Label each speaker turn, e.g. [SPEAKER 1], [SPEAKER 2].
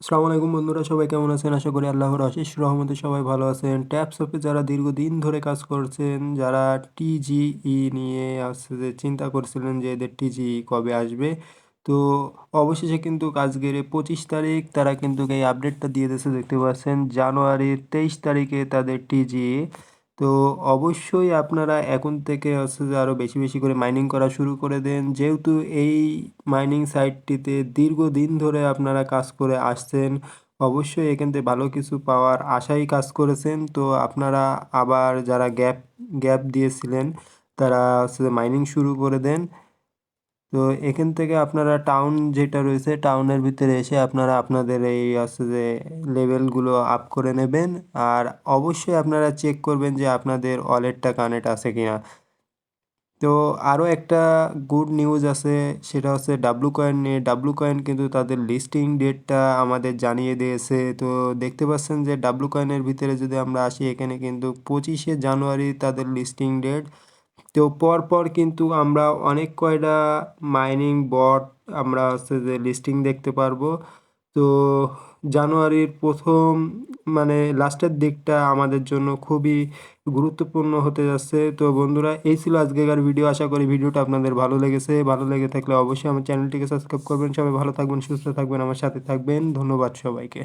[SPEAKER 1] আসসালামু আলাইকুম বন্ধুরা, সবাই কেমন আছেন? আশা করি আল্লাহর অশেষ রহমতে সবাই ভালো আছেন। ট্যাবসপে যারা দীর্ঘদিন ধরে কাজ করছেন, যারা টিজিই নিয়ে আসছে যে চিন্তা করছিলেন যে এদের টিজিই কবে আসবে, তো অবশেষে কিন্তু আজকের 25 তারিখ তারা কিন্তু এই আপডেটটা দিয়ে দিয়েছে। দেখতে পাচ্ছেন জানুয়ারির 23 তারিখে তাদের টিজিই। তো অবশ্যই আপনারা এখন থেকে হচ্ছে যে আরও বেশি বেশি করে মাইনিং করা শুরু করে দেন, যেহেতু এই মাইনিং সাইটটিতে দীর্ঘদিন ধরে আপনারা কাজ করে আসছেন। অবশ্যই এখান থেকে ভালো কিছু পাওয়ার আশায় কাজ করেছেন। তো আপনারা আবার যারা গ্যাপ গ্যাপ দিয়েছিলেন তারা হচ্ছে মাইনিং শুরু করে দেন। তো এখান থেকে আপনারা টাউন যেটা রয়েছে টাউনের ভিতরে এসে আপনারা আপনাদের এই আছে যে লেভেলগুলো আপ করে নেবেন। আর অবশ্যই আপনারা চেক করবেন যে আপনাদের ওয়ালেটটা কানেক্ট আছে কিনা। তো আরও একটা গুড নিউজ আছে, সেটা হচ্ছে ডাব্লু কয়েন নিয়ে। ডাব্লু কয়েন কিন্তু তাদের লিস্টিং ডেটটা আমাদের জানিয়ে দিয়েছে। তো দেখতে পাচ্ছেন যে ডাব্লু কয়েনের ভিতরে যদি আমরা আসি, এখানে কিন্তু 25শে জানুয়ারি তাদের লিস্টিং ডেট। তো পরপর কিন্তু আমরা অনেক কয়টা মাইনিং বট আমরা হচ্ছে যে লিস্টিং দেখতে পারবো। তো জানুয়ারির প্রথম মানে লাস্টের দিকটা আমাদের জন্য খুবই গুরুত্বপূর্ণ হতে যাচ্ছে। তো বন্ধুরা, এই ছিল আজকের ভিডিও। আশা করি ভিডিওটা আপনাদের ভালো লেগেছে। ভালো লেগে থাকলে অবশ্যই আমার চ্যানেলটিকে সাবস্ক্রাইব করবেন। সবাই ভালো থাকবেন, সুস্থ থাকবেন, আমার সাথে থাকবেন। ধন্যবাদ সবাইকে।